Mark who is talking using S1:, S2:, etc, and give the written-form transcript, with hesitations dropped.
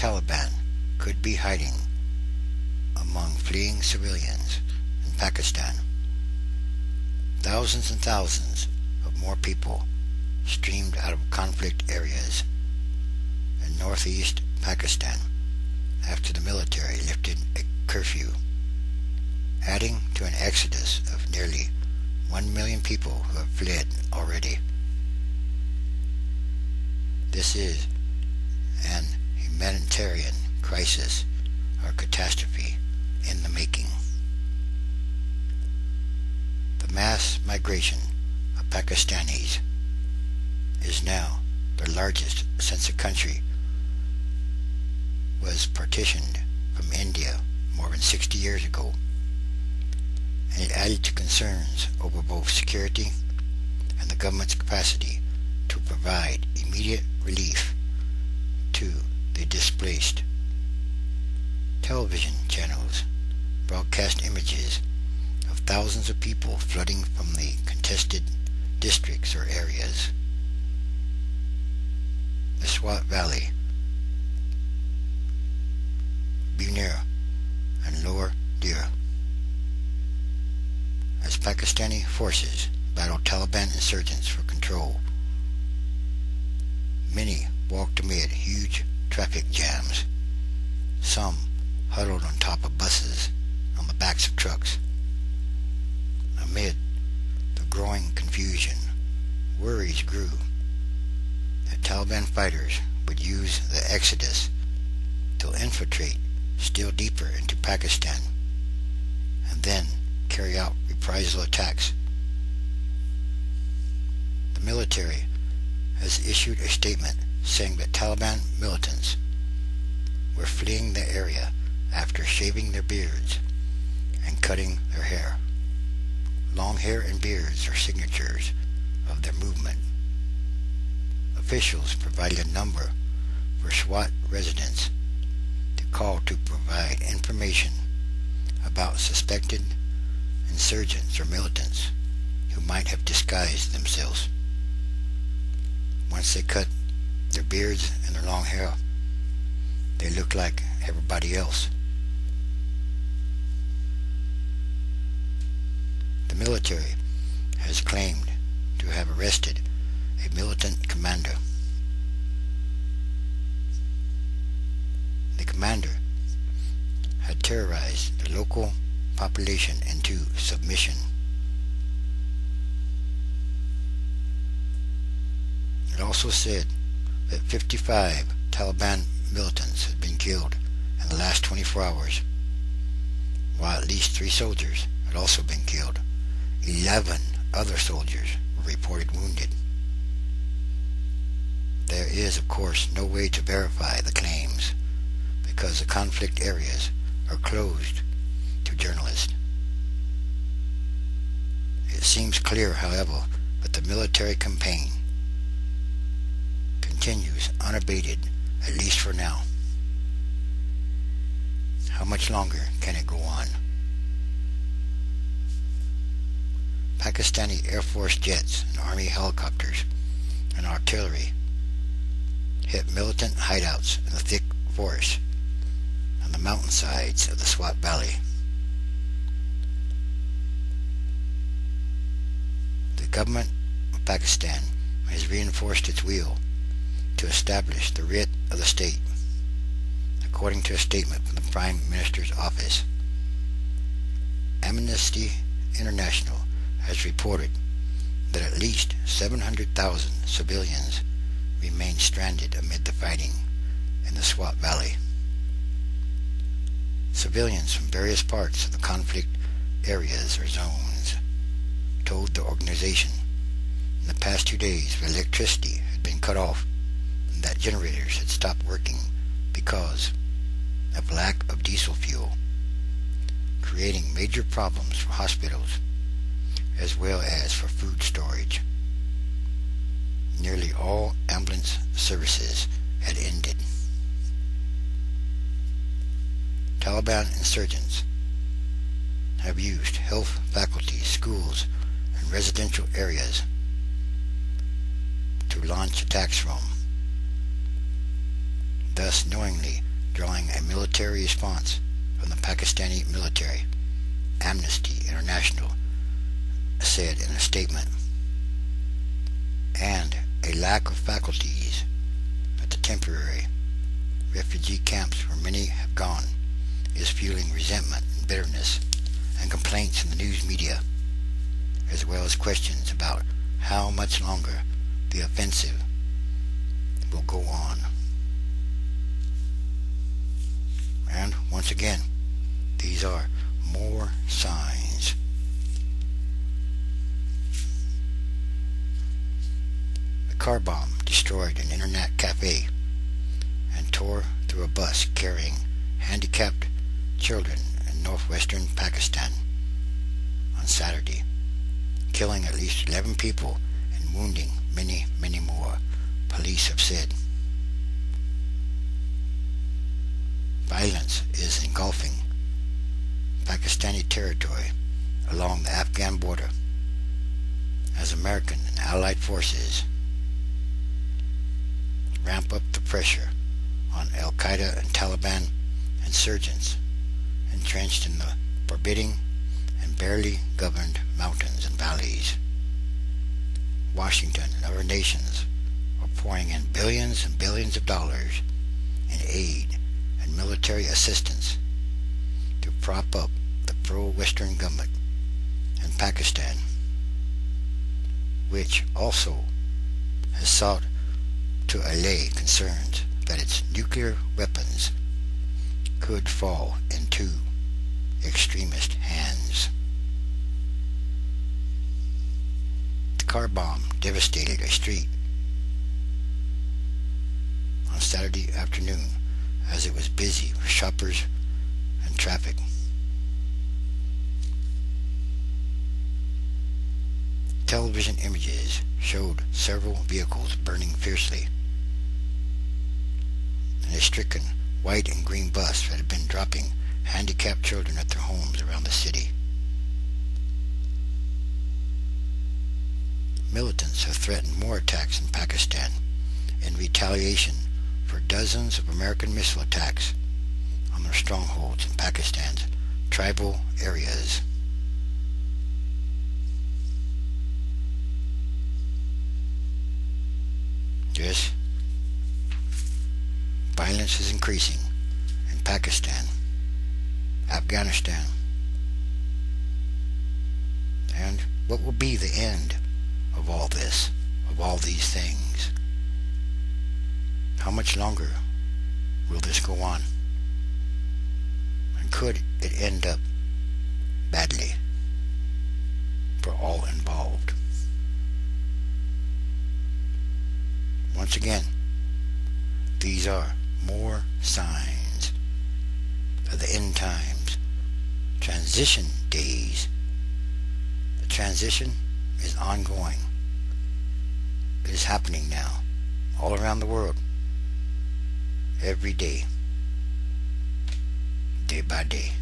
S1: Taliban could be hiding among fleeing civilians in Pakistan. Thousands and thousands of more people streamed out of conflict areas in northeast Pakistan after the military lifted a curfew, adding to an exodus of nearly 1 million people who have fled already. This is an humanitarian crisis or catastrophe in the making. The mass migration of Pakistanis is now the largest since the country was partitioned from India more than 60 years ago, and it added to concerns over both security and the government's capacity to provide immediate relief to the displaced. Television channels broadcast images of thousands of people flooding from the contested districts or areas. The Swat-Valley, Buner, and Lower Dir, as Pakistani forces battle Taliban insurgents for control. Many walked amid huge traffic jams, some huddled on top of buses, on the backs of trucks. Amid the growing confusion, worries grew that Taliban fighters would use the exodus to infiltrate still deeper into Pakistan and then carry out reprisal attacks. The military has issued a statement saying that Taliban militants were fleeing the area after shaving their beards and cutting their hair. Long hair and beards are signatures of their movement. Officials provided a number for Swat residents to call to provide information about suspected insurgents or militants who might have disguised themselves. Once they cut their beards and their long hair, they look like everybody else. The military has claimed to have arrested a militant commander. The commander had terrorized the local population into submission. It also said that 55 Taliban militants had been killed in the last 24 hours, while at least 3 soldiers had also been killed. 11 other soldiers were reported wounded. There is, of course, no way to verify the claims because the conflict areas are closed to journalists. It seems clear, however, that the military campaign continues unabated, at least for now. How much longer can it go on? Pakistani Air Force jets and Army helicopters and artillery hit militant hideouts in the thick forest on the mountainsides of the Swat-Valley. The government of Pakistan has reinforced its will to establish the writ of the state, according to a statement from the Prime Minister's office. Amnesty International has reported that at least 700,000 civilians remain stranded amid the fighting in the Swat-Valley. Civilians from various parts of the conflict areas or zones told the organization in the past 2 days that electricity had been cut off and that generators had stopped working because of lack of diesel fuel, creating major problems for hospitals as well as for food storage. Nearly all ambulance services had ended. Taliban insurgents have used health faculties, schools, and residential areas to launch attacks from, thus knowingly drawing a military response from the Pakistani military. Amnesty International said in a statement, and a lack of faculties at the temporary refugee camps where many have gone is fueling resentment and bitterness and complaints in the news media, as well as questions about how much longer the offensive will go on. And once again, these are more signs. A car bomb destroyed an internet cafe and tore through a bus carrying handicapped children in northwestern Pakistan on Saturday, killing at least 11 people and wounding many, many more, police have said. Violence is engulfing Pakistani territory along the Afghan border as American and Allied forces ramp up the pressure on Al-Qaeda and Taliban insurgents entrenched in the forbidding and barely governed mountains and valleys. Washington and other nations are pouring in billions and billions of dollars in aid and military assistance to prop up the pro-Western government in Pakistan, which also has sought to allay concerns that its nuclear weapons could fall into extremist hands. The car bomb devastated a street on Saturday afternoon as it was busy with shoppers and traffic. Television images showed several vehicles burning fiercely, and a stricken white and green bus that had been dropping handicapped children at their homes around the city. Militants have threatened more attacks in Pakistan in retaliation for dozens of American missile attacks on their strongholds in Pakistan's tribal areas. Yes, violence is increasing in Pakistan, Afghanistan, and what will be the end of all this, of all these things? How much longer will this go on? And could it end up badly for all involved? Once again, these are more signs of the end times, transition days. The transition is ongoing. It is happening now, all around the world, every day, day by day.